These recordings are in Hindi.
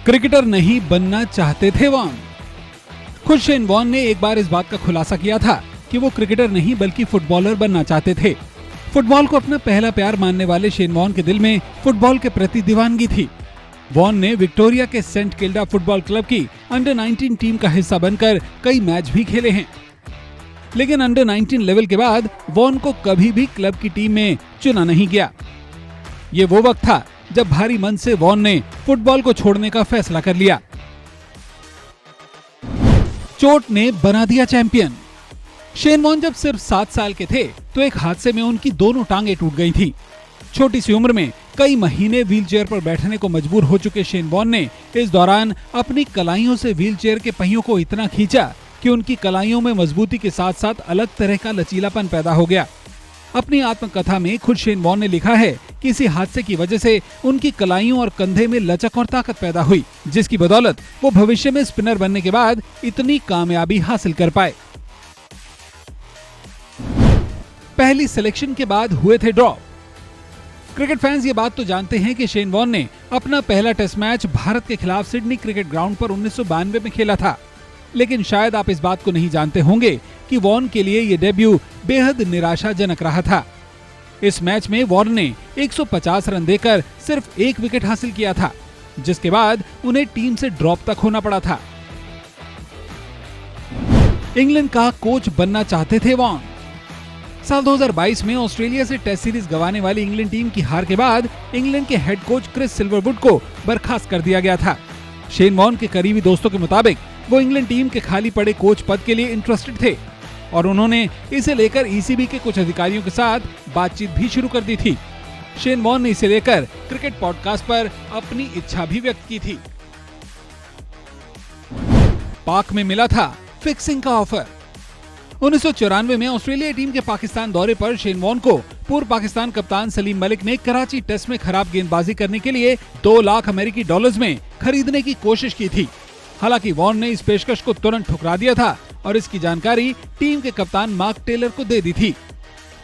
क्रिकेटर नहीं बनना चाहते थे वॉन। खुद शेन वॉन ने एक बार इस बात का खुलासा किया था कि वो क्रिकेटर नहीं बल्कि फुटबॉलर बनना चाहते थे। फुटबॉल को अपना पहला प्यार मानने वाले शेन वॉन के दिल में फुटबॉल के प्रति दीवानगी थी। वॉन ने विक्टोरिया के सेंट किल्डा फुटबॉल क्लब की अंडर 19 टीम का हिस्सा बनकर कई मैच भी खेले हैं, लेकिन अंडर 19 लेवल के बाद वॉन को कभी भी क्लब की टीम में चुना नहीं गया। ये वो वक्त था जब भारी मन से वॉन ने फुटबॉल को छोड़ने का फैसला कर लिया। चोट ने बना दिया चैंपियन। शेन वॉन जब सिर्फ 7 साल के थे तो एक हादसे में उनकी दोनों टांगें टूट गई थी। छोटी सी उम्र में कई महीने व्हीलचेयर पर बैठने को मजबूर हो चुके शेन वॉन ने इस दौरान अपनी कलाइयों से व्हीलचेयर के पहियों को इतना खींचा कि उनकी कलाइयों में मजबूती के साथ साथ अलग तरह का लचीलापन पैदा हो गया। अपनी आत्मकथा में खुद शेन वॉन ने लिखा है कि इसी हादसे की वजह से उनकी कलाइयों और कंधे में लचक और ताकत पैदा हुई, जिसकी बदौलत वो भविष्य में स्पिनर बनने के बाद इतनी कामयाबी हासिल कर पाए। पहली सिलेक्शन के बाद हुए थे ड्रॉप। क्रिकेट फैंस ये बात तो जानते हैं कि शेन वॉन ने अपना पहला टेस्ट मैच भारत के खिलाफ सिडनी क्रिकेट ग्राउंड पर 1992 में खेला था, लेकिन शायद आप इस बात को नहीं जानते होंगे कि वॉन के लिए ये डेब्यू बेहद निराशाजनक रहा था। इस मैच में वॉन ने 150 रन देकर सिर्फ 1 विकेट हासिल किया था, जिसके बाद उन्हें टीम से ड्रॉप तक होना पड़ा था। इंग्लैंड का कोच बनना चाहते थे वॉन। साल 2022 में ऑस्ट्रेलिया से टेस्ट सीरीज गंवाने वाली इंग्लैंड टीम की हार के बाद इंग्लैंड के हेड कोच क्रिस सिल्वरवुड को बर्खास्त कर दिया गया था। शेन वॉन के करीबी दोस्तों के मुताबिक वो इंग्लैंड टीम के खाली पड़े कोच पद के लिए इंटरेस्टेड थे और उन्होंने इसे लेकर ईसीबी के कुछ अधिकारियों के साथ बातचीत भी शुरू कर दी थी। शेन वॉन ने इसे लेकर क्रिकेट पॉडकास्ट पर अपनी इच्छा भी व्यक्त की थी। पाक में मिला था फिक्सिंग का ऑफर। 1994 में ऑस्ट्रेलिया टीम के पाकिस्तान दौरे पर शेन वॉन को पूर्व पाकिस्तान कप्तान सलीम मलिक ने कराची टेस्ट में खराब गेंदबाजी करने के लिए 2 लाख अमेरिकी डॉलर्स में खरीदने की कोशिश की थी। हालांकि वॉन ने इस पेशकश को तुरंत ठुकरा दिया था और इसकी जानकारी टीम के कप्तान मार्क टेलर को दे दी थी।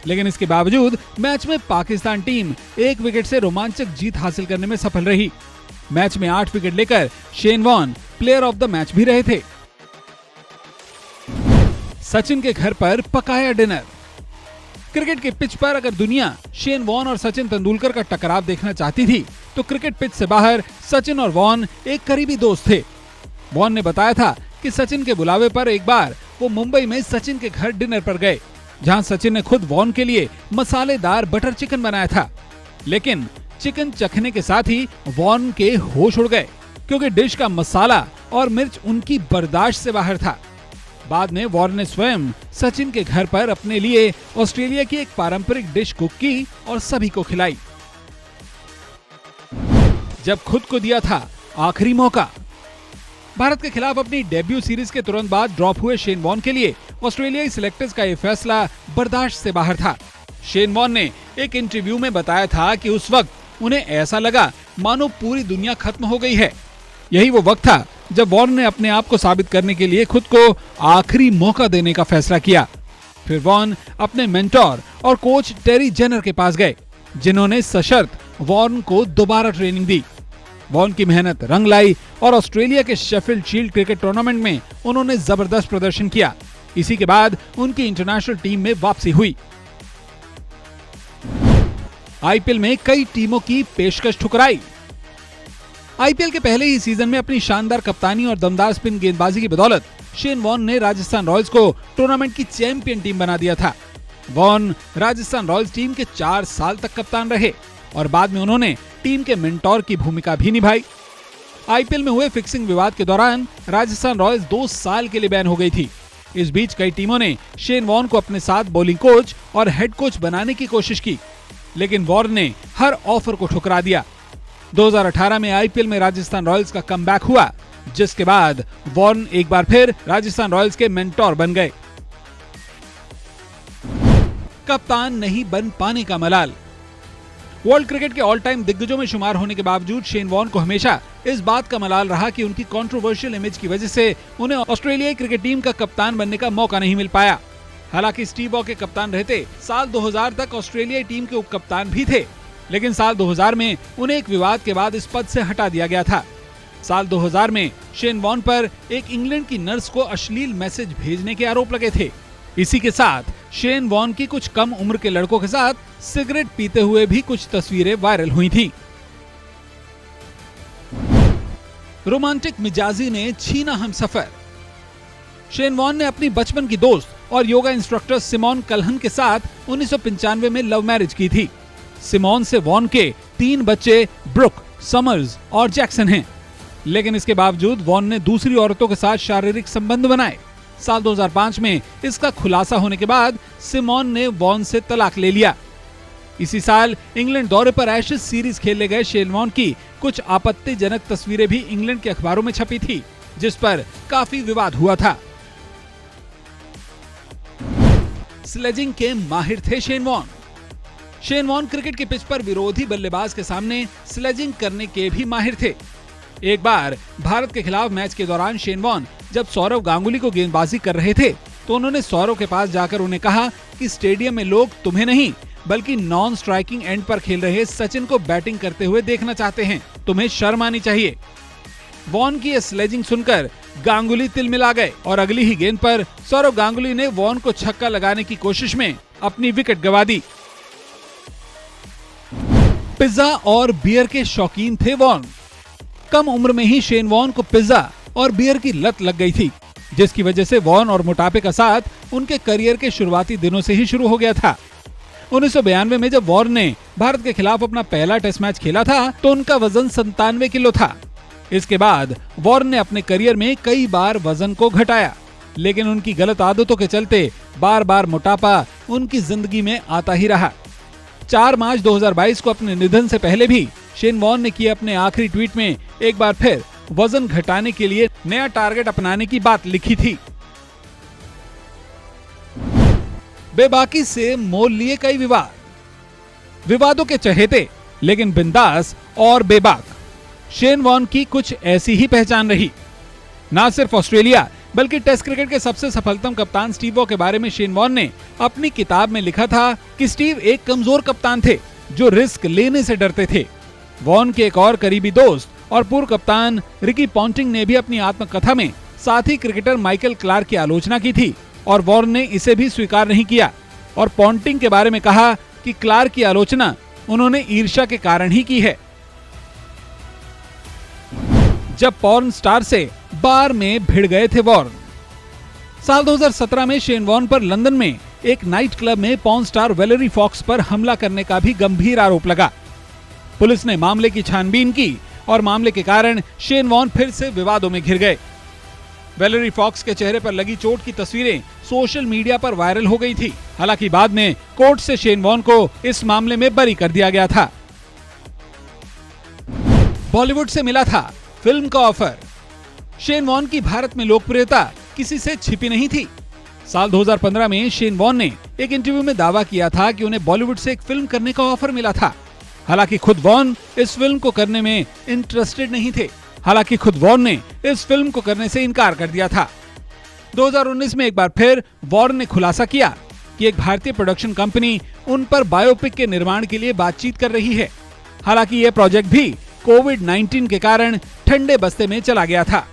लेकिन इसके बावजूद मैच में पाकिस्तान टीम 1 विकेट से रोमांचक जीत हासिल करने में सफल रही। मैच में 8 विकेट लेकर Shane Warne player of the match भी रहे थे। सचिन के घर पर पकाया डिनर। क्रिकेट के पिच पर अगर दुनिया शेन वॉन और सचिन तेंदुलकर का टकराव देखना चाहती थी तो क्रिकेट पिच से बाहर सचिन और वॉन एक करीबी दोस्त थे। वॉन ने बताया था कि सचिन के बुलावे पर एक बार वो मुंबई में सचिन के घर डिनर पर गए, जहां सचिन ने खुद वॉन के लिए मसालेदार बटर चिकन बनाया था। लेकिन चिकन चखने के साथ ही वॉन के होश उड़ गए, क्योंकि डिश का मसाला और मिर्च उनकी बर्दाश्त से बाहर था। बाद में वॉन ने स्वयं सचिन के घर पर अपने लिए ऑस्ट्रेलिया की एक पारंपरिक डिश कुक की और सभी को खिलाई। जब खुद को दिया था आखिरी मौका। भारत के खिलाफ अपनी डेब्यू सीरीज के तुरंत बाद ड्रॉप हुए शेन वॉन के लिए ऑस्ट्रेलियाई सिलेक्टर्स का यह फैसला बर्दाश्त से बाहर था। शेन वॉन ने एक इंटरव्यू में बताया था कि उस वक्त उन्हें ऐसा लगा मानो पूरी दुनिया खत्म हो गई है। यही वो वक्त था जब वॉन ने अपने आप को साबित करने के लिए खुद को आखिरी मौका देने का फैसला किया। फिर वॉन अपने मेंटोर और कोच टेरी जेनर के पास गए, जिन्होंने सशर्त वॉन को दोबारा ट्रेनिंग दी। वॉन की मेहनत रंग लाई और ऑस्ट्रेलिया के शेफील्ड शील्ड क्रिकेट टूर्नामेंट में उन्होंने जबरदस्त प्रदर्शन किया। इसी के बाद उनकी इंटरनेशनल टीम में वापसी हुई। आईपीएल में कई टीमों की पेशकश ठुकराई। आईपीएल के पहले ही सीजन में अपनी शानदार कप्तानी और दमदार स्पिन गेंदबाजी की बदौलत शेन वॉन ने राजस्थान रॉयल्स को टूर्नामेंट की चैंपियन टीम बना दिया था। वॉन राजस्थान रॉयल्स टीम के 4 साल तक कप्तान रहे और बाद में उन्होंने टीम के मेंटोर की भूमिका भी निभाई। आईपीएल में हुए फिक्सिंग विवाद के दौरान राजस्थान रॉयल्स 2 साल के लिए बैन हो गई थी। इस बीच कई टीमों ने शेन वॉन को अपने साथ बॉलिंग कोच और हेड कोच बनाने की कोशिश की, लेकिन वॉन ने हर ऑफर को ठुकरा दिया। 2018 में आईपीएल में राजस्थान रॉयल्स का कमबैक हुआ, जिसके बाद वॉन एक बार फिर राजस्थान रॉयल्स के मेंटोर बन गए। कप्तान नहीं बन पाने का मलाल। वर्ल्ड क्रिकेट के ऑल टाइम दिग्गजों में शुमार होने के बावजूद शेन वॉन को हमेशा इस बात का मलाल रहा कि उनकी कंट्रोवर्शियल इमेज की वजह से उन्हें ऑस्ट्रेलियाई क्रिकेट टीम का कप्तान बनने का मौका नहीं मिल पाया। हालांकि स्टीव वॉ के कप्तान रहते साल 2000 तक ऑस्ट्रेलियाई टीम के उप कप्तान भी थे, लेकिन साल 2000 में उन्हें एक विवाद के बाद इस पद से हटा दिया गया था। साल 2000 में शेन वॉर्न पर एक इंग्लैंड की नर्स को अश्लील मैसेज भेजने के आरोप लगे थे। इसी के साथ शेन वॉर्न की कुछ कम उम्र के लड़कों के साथ सिगरेट पीते हुए भी कुछ तस्वीरें वायरल हुई थी। रोमांटिक मिजाजी ने छीना हमसफर। शेन वॉर्न ने अपनी बचपन की दोस्त और योगा इंस्ट्रक्टर सिमोन कल्हन के साथ 1995 में लव मैरिज की थी। सिमोन से वॉर्न के 3 बच्चे ब्रुक, समर्स और जैक्सन हैं। लेकिन इसके बावजूद वॉर्न ने दूसरी औरतों के साथ शारीरिक संबंध बनाए। साल 2005 में इसका खुलासा होने के बाद सिमोन ने वॉर्न से तलाक ले लिया। इसी साल इंग्लैंड दौरे पर एशेज सीरीज खेलने गए शेन वॉर्न की कुछ आपत्तिजनक तस्वीरें भी इंग्लैंड के अखबारों में छपी थी, जिस पर काफी विवाद हुआ था। स्लेजिंग के माहिर थे Shane Warne. Shane Warne cricket के पिच पर विरोधी बल्लेबाज के सामने स्लेजिंग करने के भी माहिर थे। एक बार भारत के खिलाफ मैच के दौरान शेन वॉर्न जब सौरव गांगुली को गेंदबाजी कर रहे थे तो उन्होंने सौरव के पास जाकर उन्हें कहा कि स्टेडियम में लोग तुम्हें नहीं बल्कि नॉन स्ट्राइकिंग एंड पर खेल रहे सचिन को बैटिंग करते हुए देखना चाहते हैं, तुम्हें शर्म आनी चाहिए। वॉर्न की यह स्लेजिंग सुनकर गांगुली तिलमिला गए और अगली ही गेंद पर सौरव गांगुली ने वॉर्न को छक्का लगाने की कोशिश में अपनी विकेट गंवा दी। पिज्जा और बियर के शौकीन थे वॉर्न। कम उम्र में ही शेन वॉर्न को पिज्जा और बियर की लत लग गई थी, जिसकी वजह से वॉर्न और मोटापे का साथ उनके करियर के शुरुआती दिनों से ही शुरू हो गया था। 1992 में जब वॉर्न ने भारत के खिलाफ अपना पहला टेस्ट मैच खेला था तो उनका वजन 97 किलो था। इसके बाद वॉर्न ने अपने करियर में कई बार वजन को घटाया, लेकिन उनकी गलत आदतों के चलते बार बार मोटापा उनकी जिंदगी में आता ही रहा। 4 मार्च 2022 को अपने निधन से पहले भी शेन वॉर्न ने किए अपने आखिरी ट्वीट में एक बार फिर वजन घटाने के लिए नया टारगेट अपनाने की बात लिखी थी। बेबाकी से मोल लिए कई विवादों के चहेते लेकिन बिंदास और बेबाक शेन वॉर्न की कुछ ऐसी ही पहचान रही। ना सिर्फ ऑस्ट्रेलिया बल्कि टेस्ट क्रिकेट के सबसे सफलतम कप्तान स्टीव वॉ के बारे में शेन वॉर्न ने अपनी किताब में लिखा था कि स्टीव एक कमजोर कप्तान थे जो रिस्क लेने से डरते थे। वॉर्न के एक और करीबी दोस्त और पूर्व कप्तान रिकी पॉन्टिंग ने भी अपनी आत्मकथा में साथी क्रिकेटर माइकल क्लार्क की आलोचना की थी और वॉर्न ने इसे भी स्वीकार नहीं किया और पॉन्टिंग के बारे में कहा कि क्लार्क की आलोचना उन्होंने ईर्ष्या के कारण ही की है। जब पॉर्न स्टार से बार में भिड़ गए थे वॉर्न। साल 2017 में शेन वॉर्न पर लंदन में एक नाइट क्लब में पॉर्न स्टार वैलेरी फॉक्स पर हमला करने का भी गंभीर आरोप लगा। पुलिस ने मामले की छानबीन की और मामले के कारण शेन वॉर्न फिर से विवादों में घिर गए। वैलेरी फॉक्स के चेहरे पर लगी चोट की तस्वीरें सोशल मीडिया पर वायरल हो गई थी। हालांकि बाद में कोर्ट से शेन वॉर्न को इस मामले में बरी कर दिया गया था। बॉलीवुड से मिला था फिल्म का ऑफर। शेन वॉर्न की भारत में लोकप्रियता किसी से छिपी नहीं थी। साल 2015 में शेन वॉर्न ने एक इंटरव्यू में दावा किया था कि उन्हें बॉलीवुड से एक फिल्म करने का ऑफर मिला था। हालांकि खुद वॉर्न इस फिल्म को करने में इंटरेस्टेड नहीं थे। हालांकि खुद वॉर्न ने इस फिल्म को करने से इनकार कर दिया था। 2019 में एक बार फिर वॉर्न ने खुलासा किया कि एक भारतीय प्रोडक्शन कंपनी उन पर बायोपिक के निर्माण के लिए बातचीत कर रही है। हालांकि यह प्रोजेक्ट भी कोविड-19 के कारण ठंडे बस्ते में चला गया था।